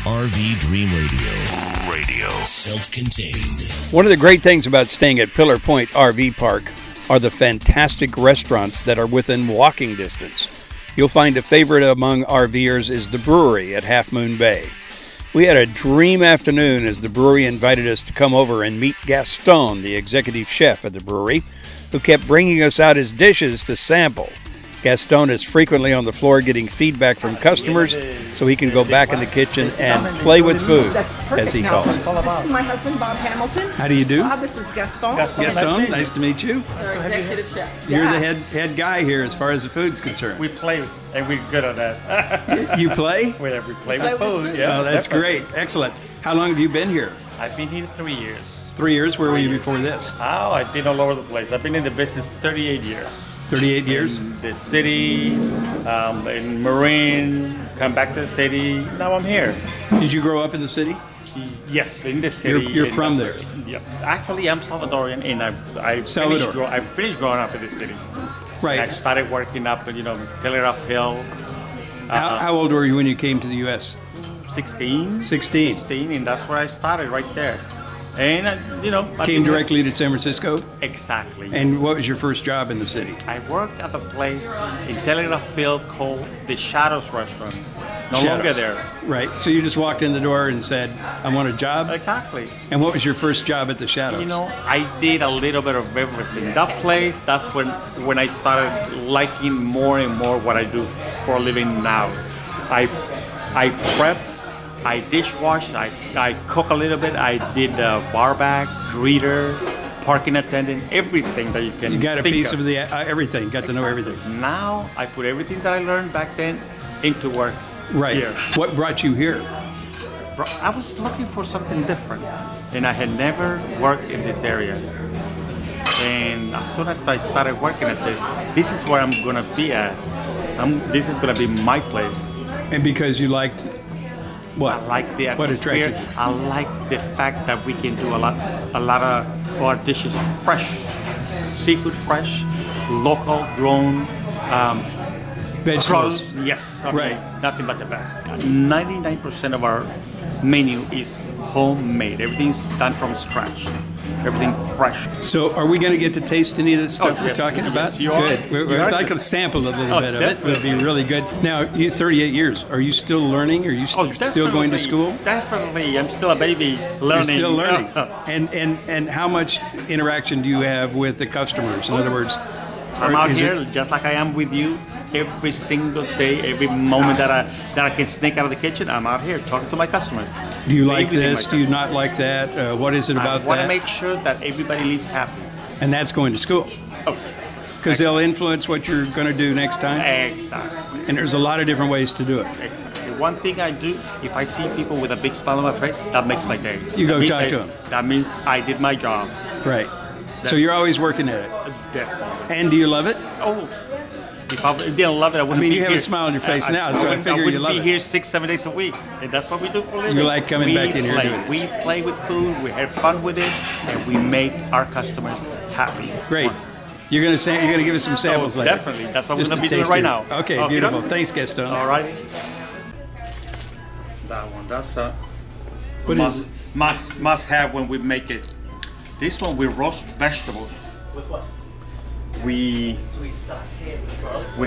RV Dream Radio. Self-contained. One of the great things about staying at Pillar Point RV Park are the fantastic restaurants that are within walking distance. You'll find a favorite among RVers is the Brewery at Half Moon Bay. We had a dream afternoon as the brewery invited us to come over and meet Gastone, the executive chef at the brewery, who kept bringing us out his dishes to sample. Gastone is frequently on the floor getting feedback from customers so he can go back in the kitchen and play with food, as he calls it. This is my husband, Bob Hamilton. How do you do? Bob, this is Gastone. Gastone, nice to meet you. Our executive chef. You're the head guy here as far as the food's concerned. We play, and we're good at that. You play? We play with food, yeah. Oh, that's great. Excellent. How long have you been here? I've been here 3 years. 3 years? Where were you before this? Oh, I've been all over the place. I've been in the business 38 years. 38 years? In the city, in Marine, come back to the city. Now I'm here. Did you grow up in the city? Yes, in the city. You're from there? Yeah. Actually, I'm Salvadorian, and I finished growing up in the city. Right. And I started working up, Telegraph Hill. How old were you when you came to the U.S.? 16. 16. 16, and that's where I started, right there. And, I came directly to San Francisco? Exactly. And what was your first job in the city? I worked at a place in Telegraph Hill called the Shadows Restaurant. No longer there. Right. So you just walked in the door and said, I want a job? Exactly. And what was your first job at the Shadows? I did a little bit of everything. That place, that's when I started liking more and more what I do for a living now. I prep, I dishwash, I cook a little bit, I did bar back, greeter, parking attendant, everything that you can. You got a piece of the everything, got to know everything. Now I put everything that I learned back then into work. Right. Here. What brought you here? I was looking for something different, and I had never worked in this area. And as soon as I started working, I said, this is where I'm going to be at. This is going to be my place. And because you liked what? I like the atmosphere. What attracted you? I like the fact that we can do a lot of our dishes fresh, seafood fresh, local grown. Vegetables. Yes, right. Nothing but the best. 99% of our menu is homemade. Everything's done from scratch. Everything fresh. So, are we going to get to taste any of this stuff we're talking about? Yes, you are. Good. We'd like to sample a little bit of it. It would be really good. Now, you 38 years. Are you still learning? Are you still going to school? Definitely. I'm still a baby learning. You're still learning. And how much interaction do you have with the customers? In other words, I'm out here just like I am with you. Every single day, every moment that I can sneak out of the kitchen, I'm out here talking to my customers. Do you like this? Do you not like that? What is it about that? I want to make sure that everybody leaves happy. And that's going to school. Because they'll influence what you're going to do next time? Exactly. And there's a lot of different ways to do it. Exactly. One thing I do, if I see people with a big smile on my face, that makes my day. You go talk to them. That means I did my job. Right. So you're always working at it? Definitely. And do you love it? Oh, if I didn't love it, I wouldn't be here. You have a smile on your face now, so I figure you love it. I wouldn't be here 6-7 days a week, and that's what we do for a living. You like coming back in here doing it. We play with food, we have fun with it, and we make our customers happy. Great. You're going to give us some samples later. Definitely. That's what we're going to be doing right now. Okay, beautiful. Thanks, Gastone. All right. That one, that's must have when we make it. This one, we roast vegetables. With what? We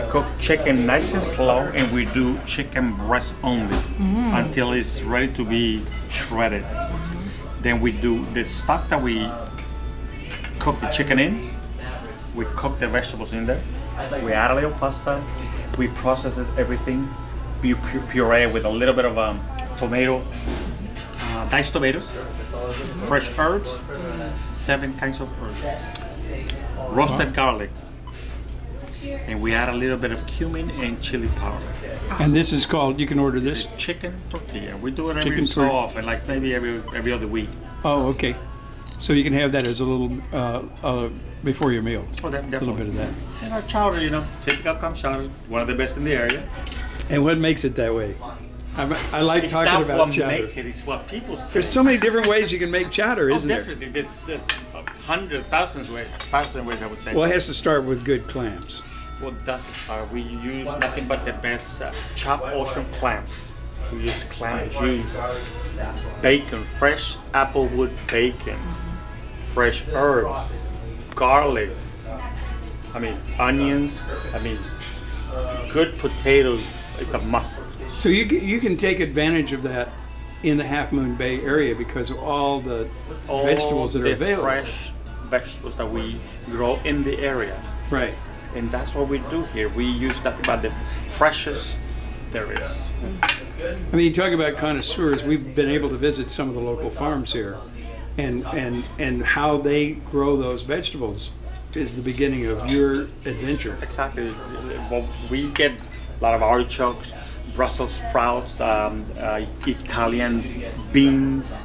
cook chicken nice and slow, and we do chicken breast only until it's ready to be shredded. Then we do the stock that we cook the chicken in. We cook the vegetables in there. We add a little pasta. We process it, everything. We puree with a little bit of tomato, diced tomatoes, fresh herbs, 7 kinds of herbs. Roasted garlic, and we add a little bit of cumin and chili powder. And this is called, you can order this? Chicken tortilla. We do it every so often, like maybe every other week. Oh, okay. So you can have that as a little, before your meal. Oh, definitely. A little bit of that. And our chowder, typical clam chowder, one of the best in the area. And what makes it that way? I like talking about chowder. Makes it. It's what people say. There's so many different ways you can make chowder, isn't there? Definitely. It's 100,000 ways, I would say. Well, it has to start with good clams. Well, we use nothing but the best chopped ocean clams. We use clam juice, bacon, fresh applewood bacon, fresh herbs, garlic, onions, good potatoes is a must. So you can take advantage of that in the Half Moon Bay area because of all the vegetables that are available. Fresh vegetables that we grow in the area. Right. And that's what we do here. We use nothing but the freshest there is. You talk about connoisseurs. We've been able to visit some of the local farms here, and how they grow those vegetables is the beginning of your adventure. Exactly. Well, we get a lot of artichokes, Brussels sprouts, Italian beans.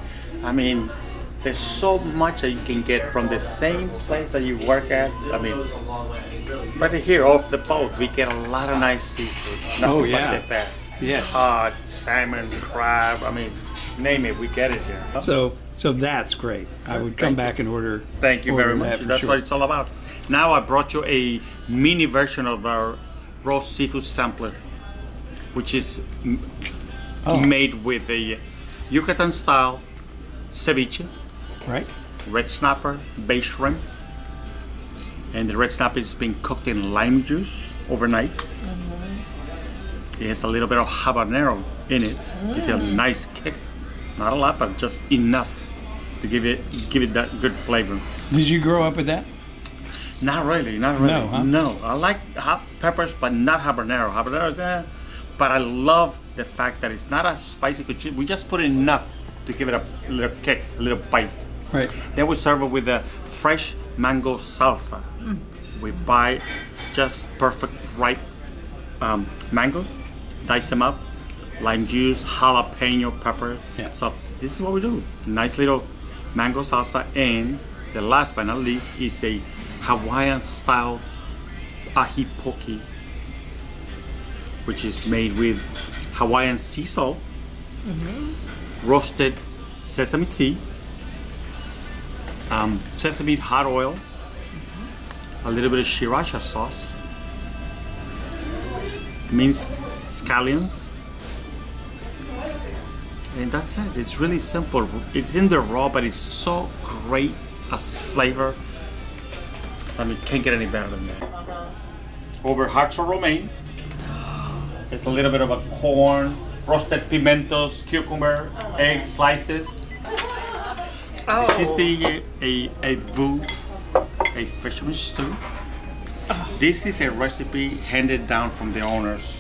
There's so much that you can get from the same place that you work at. Right here off the boat, we get a lot of nice seafood. Oh, yeah. But the best. Yes. Cod, salmon, crab. Name it, we get it here. So that's great. I would come back and order. Thank you very much. That's what it's all about. Now I brought you a mini version of our raw seafood sampler, which is made with a Yucatan style ceviche, right? Red snapper, bay shrimp, and the red snapper is being cooked in lime juice overnight. It has a little bit of habanero in it. It's a nice kick, not a lot, but just enough to give it that good flavor. Did you grow up with that? Not really. No, huh? No. I like hot peppers, but not habanero. Habanero is but I love the fact that it's not as spicy. We just put enough to give it a little kick, a little bite. Right. Then we serve it with a fresh mango salsa. We buy just perfect ripe mangoes, dice them up, lime juice, jalapeno pepper. Yeah. So this is what we do. Nice little mango salsa, and the last but not least is a Hawaiian style ahi poke, which is made with Hawaiian sea salt, roasted sesame seeds, sesame hot oil, a little bit of sriracha sauce, minced scallions, and that's it. It's really simple. It's in the raw, but it's so great as flavor. Can't get any better than that. Over harcho romaine, it's a little bit of a corn, roasted pimentos, cucumber, egg slices. This is a vu, a fisherman's stew. This is a recipe handed down from the owners.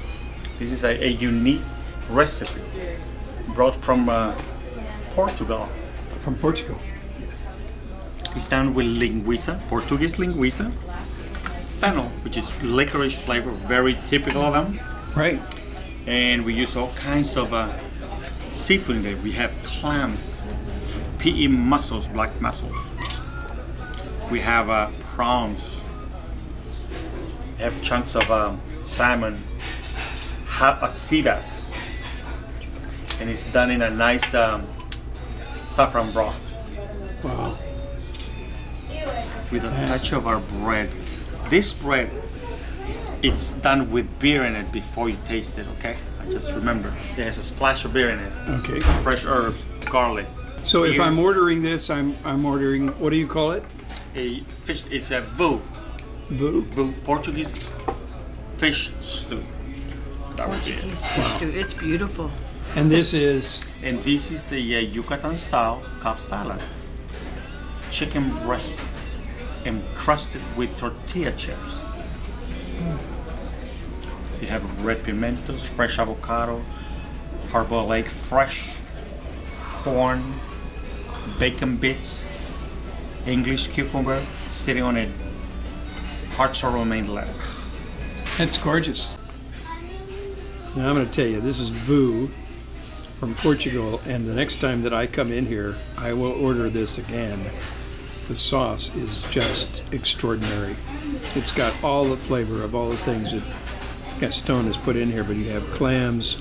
This is a unique recipe brought from Portugal. From Portugal? Yes. It's done with linguiça, Portuguese linguiça, fennel, which is licorice flavor, very typical of them. Right. And we use all kinds of seafood in there. We have clams, PE mussels, black mussels. We have prawns. We have chunks of salmon, sea bass, and it's done in a nice saffron broth. Wow. With a touch of our bread. This bread, it's done with beer in it before you taste it, okay? I just remember. It has a splash of beer in it. Okay. Fresh herbs, garlic. So if I'm ordering this, I'm ordering, what do you call it? A fish, it's a vu. Vu? Vu, Portuguese fish stew. Portuguese fish stew. It's beautiful. And this is? And this is the Yucatan style Cobb salad. Chicken breast encrusted with tortilla chips. You have red pimentos, fresh avocado, hard-boiled egg, fresh corn, bacon bits, English cucumber sitting on a harcho romaine lettuce. That's gorgeous. Now I'm going to tell you, this is vu from Portugal, and the next time that I come in here, I will order this again. The sauce is just extraordinary. It's got all the flavor of all the things that Gastone has put in here, but you have clams,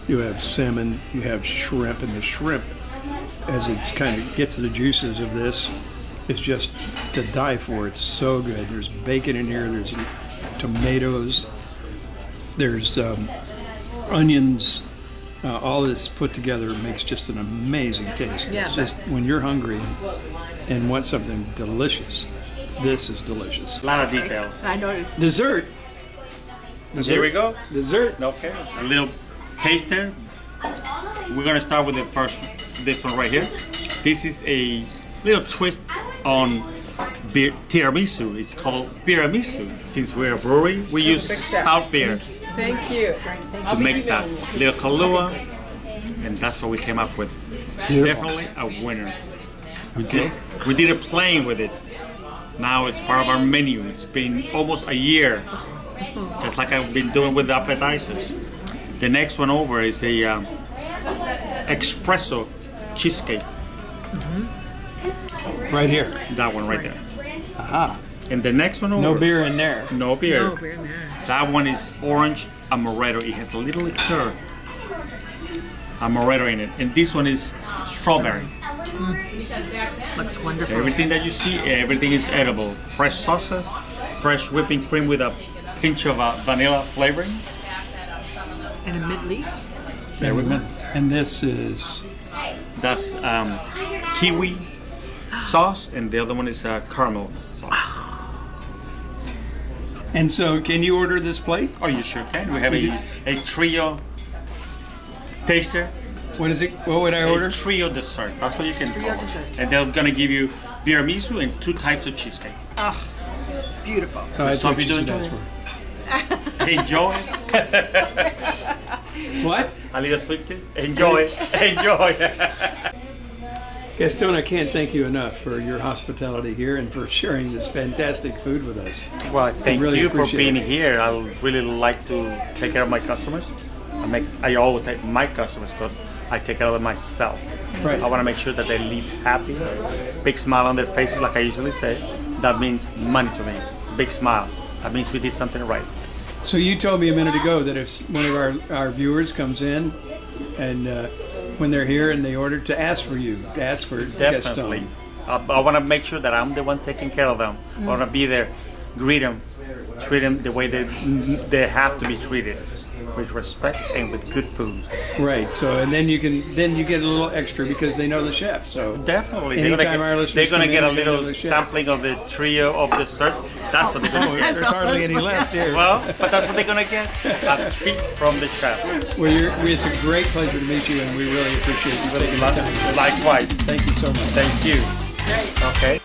you have salmon, you have shrimp, and the shrimp, as it's kind of gets the juices of this, is just to die for. It's so good. There's bacon in here, there's tomatoes, there's onions, all this put together makes just an amazing taste. Yeah, It's just when you're hungry and want something delicious, this is delicious. A lot of details. I noticed. Dessert. Here we go. Dessert. Okay. A little taster. We're gonna start with this one right here. This is a little twist on beer tiramisu. It's called tiramisu. Since we're a brewery, we use stout beer Thank you. to make that little Kahlua, and that's what we came up with. Definitely a winner. Okay. We did a playing with it. Now it's part of our menu. It's been almost a year, just like I've been doing with the appetizers. The next one over is a espresso cheesecake. Right here. That one right there. Aha. And the next one over. No beer in there. No beer. No, we're there. That one is orange amaretto. It has a little liqueur amaretto in it. And this one is strawberry. Looks wonderful. Everything that you see, everything is edible. Fresh sauces, fresh whipping cream with a pinch of vanilla flavoring. And a mid-leaf. There we go. And this is That's kiwi sauce, and the other one is caramel sauce. And so, can you order this plate? Oh, you sure can. We have a trio taster. What is it? What would I order? A trio dessert. That's what you can Trio call it. dessert. And they're gonna give you tiramisu and 2 types of cheesecake. Beautiful. Oh, that's So what you you do should enjoy ask for. Enjoy. What? A little sweet taste. Enjoy. Enjoy. Gastone, I can't thank you enough for your hospitality here and for sharing this fantastic food with us. Well, thank really you for appreciate being it. here. I would really like to take care of my customers. I always say my customers because I take care of them myself. Right. I want to make sure that they leave happy, big smile on their faces, like I usually say. That means money to me. Big smile. That means we did something right. So you told me a minute ago that if one of our viewers comes in and when they're here and they order to ask for you, to ask for Definitely. Gastone. I want to make sure that I'm the one taking care of them. I want to be there, greet them, treat them the way they have to be treated, with respect and with good food. Right. So and then you get a little extra because they know the chef. So Definitely. anytime our listeners they're gonna come get in, a they're gonna know little the chef. sampling of the trio of desserts. That's what they're gonna get. There's hardly any left here. Well, but that's what they're gonna get. A treat from the chef. Well, it's a great pleasure to meet you, and we really appreciate you taking the time. Likewise. Thank you so much. Thank you. Okay.